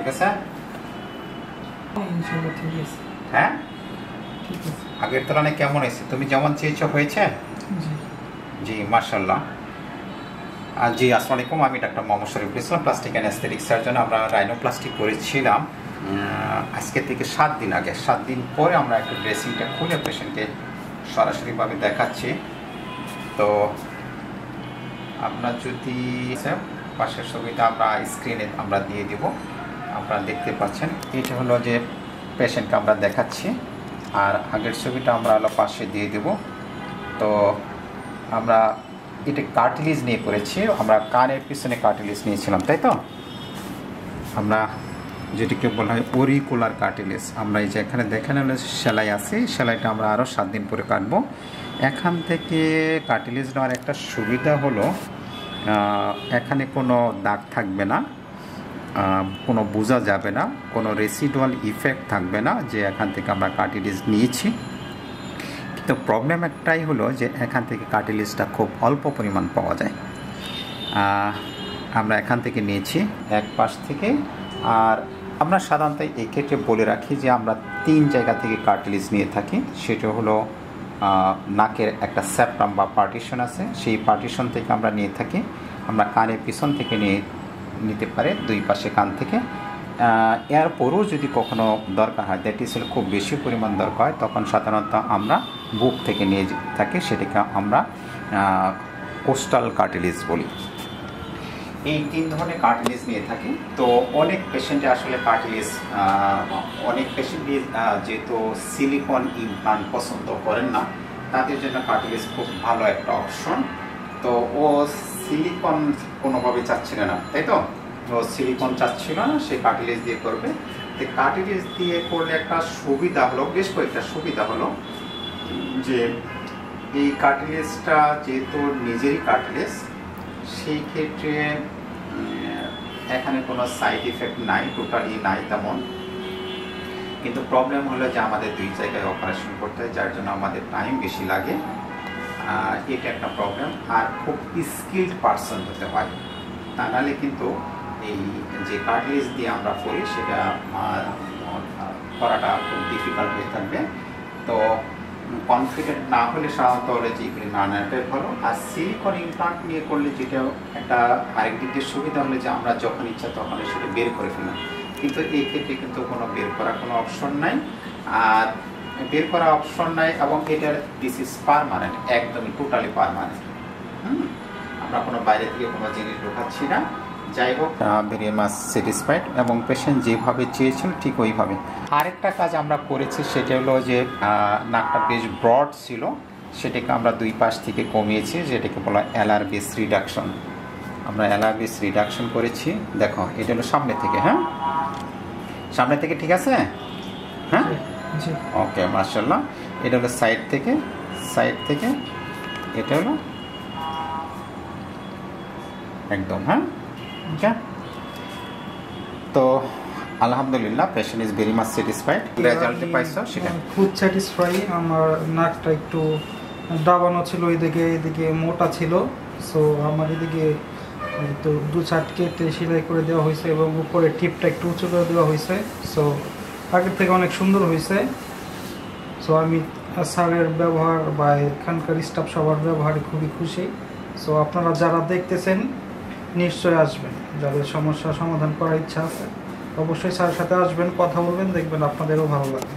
ঠিক আছে? ইনশাআল্লাহ ঠিক আছে। হ্যাঁ, ঠিক আছে। আগের তুলনায় কেমন হয়েছে? তুমি যেমন চেয়েছো হয়েছে? জি জি মাশাআল্লাহ। জি আসসালামু আলাইকুম, আমি doctor Mohammad Shariful Islam, plastic and aesthetic surgeon. আমরা রাইনোপ্লাস্টিক করেছিলাম আজকে থেকে 7 দিন আগে। 7 দিন পরে আমরা একটু ড্রেসিংটা খুলে পেশেন্টকে সরাসরিভাবে দেখাচ্ছি। তো আপনার যদি পাশের ছবিটা আমরা স্ক্রিনে আমরা দিয়ে দিব, আপনারা দেখতে পাচ্ছেন। এটা হলো যে পেশেন্টকে আমরা দেখাচ্ছি, আর আগের ছবিটা আমরা হলো পাশে দিয়ে দেব। তো আমরা এটা কার্টিলেজ নিয়ে করেছি, আমরা কানের পিছনে কার্টিলেজ নিয়েছিলাম, তাই তো? আমরা যেটিকে বলা হয় অরিকুলার কার্টিলেজ। আমরা এই যে এখানে দেখেন হলো সেলাই আছে, সেলাইটা আমরা আরও 7 দিন পরে কাটবো। এখান থেকে কার্টিলেজ নেওয়ার একটা সুবিধা হলো এখানে কোনো দাগ থাকবে না, কোনো বোঝা যাবে না, কোনো রেসিডুয়াল ইফেক্ট থাকবে না যে এখান থেকে আমরা কার্টিলেজ নিয়েছি। তো প্রবলেম একটাই হলো যে এখান থেকে কার্টিলেজটা খুব অল্প পরিমাণ পাওয়া যায়। আমরা এখান থেকে নিয়েছি এক পাশ থেকে। আর আমরা সাধারণত এই ক্ষেত্রে বলে রাখি যে আমরা 3 জায়গা থেকে কার্টিলেজ নিয়ে থাকি। সেটা হলো নাকের একটা সেপ্টাম বা পার্টিশন আছে, সেই পার্টিশন থেকে আমরা নিয়ে থাকি। আমরা কানের পিছন থেকে নিতে পারে, 2 পাশে কান থেকে। এরপরও যদি কখনো দরকার হয়, দ্যাট ইজ খুব বেশি পরিমাণ দরকার হয়, তখন সাধারণত আমরা বুক থেকে নিয়ে থাকি, সেটাকে আমরা কোস্টাল কার্টিলেজ বলি। এই 3 ধরনের কার্টিলেজ নিয়ে থাকি। তো অনেক পেশেন্টে আসলে কার্টিলেজ, অনেক পেশেন্টই যেহেতু সিলিকন ইমপ্লান্ট পছন্দ করেন না, তাদের জন্য কার্টিলেজ খুব ভালো একটা অপশন। তো ও সিলিকন কোনোভাবে চাচ্ছিল না, তাই তো? ও সিলিকন চাচ্ছিল না, সে কার্টিলেজ দিয়ে করবে। তো কার্টিলেজ দিয়ে করলে একটা সুবিধা হলো, বেশ কয়েকটা সুবিধা হলো, যে এই কার্টিলেজটা যেহেতু নিজেরই কার্টিলেজ, সেই ক্ষেত্রে এখানে কোনো সাইড ইফেক্ট নাই, টোটালি নাই তেমন। কিন্তু প্রবলেম হলো যে আমাদের 2 জায়গায় অপারেশন করতে হয়, যার জন্য আমাদের টাইম বেশি লাগে, এটা একটা প্রবলেম। আর খুব স্কিল্ড পারসন হতে হয়, তা নাহলে কিন্তু এই যে কার্টিলেজ দিয়ে আমরা করি সেটা করাটা খুব ডিফিকাল্ট হয়ে থাকবে। তো কনফিডেন্ট না হলে সাধারণত হলে যেগুলি না নেওয়াটাই ভালো। আর সিলিকন ইমপ্লান্ট নিয়ে করলে যেটা একটা আরেক দিক দিয়ে সুবিধা হলে যে আমরা যখন ইচ্ছা তখন সেটা বের করে ফেললাম, কিন্তু এই ক্ষেত্রে কিন্তু কোনো বের করার কোনো অপশন নাই। আর বের করা অপশন নাই, এবং এটার দিস ইজ পারমানেন্ট, একদমই টোটালি পারমানেন্ট। আমরা কোনো বাইরে থেকে কোনো জিনিস ঢোকাচ্ছি না। যাই হোক, ভেরি মাচ স্যাটিসফাইড, এবং পেশেন্ট যেভাবে চেয়েছিল ঠিক ওইভাবে। আরেকটা কাজ আমরা করেছি, সেটা হলো যে নাকটা বেশ ব্রড ছিল, সেটাকে আমরা 2 পাশ থেকে কমিয়েছি, যেটাকে বলা এলআর বেস রিডাকশন। আমরা এলআর বেস রিডাকশন করেছি। দেখো, এটা হলো সামনে থেকে, হ্যাঁ সামনে থেকে, ঠিক আছে? হ্যাঁ ওকে মাশাআল্লাহ। এটা হলো সাইড থেকে, এটা হলো একদম, হ্যাঁ। তো আলহামদুলিল্লাহ, patient is very much satisfied. Result পাইছো সেটা খুব স্যাটিসফাই। আমার নাকটা একটু দাবানো ছিল, এদিকে মোটা ছিল, সো আমার এদিকে তো 2-4 কেটে সেলাই করে দেওয়া হয়েছে, এবং উপরে টিপটা একটু উঁচু করে দেওয়া হয়েছে। সো আগের থেকে অনেক সুন্দর হয়েছে। সো আমি স্যারের ব্যবহার বা এখানকার স্টাফ সবার ব্যবহারে খুবই খুশি। সো আপনারা যারা দেখতেছেন নিশ্চয়ই আসবেন, যাদের সমস্যা সমাধান করার ইচ্ছা আছে অবশ্যই স্যারের সাথে আসবেন, কথা বলবেন, দেখবেন আপনাদেরও ভালো লাগবে।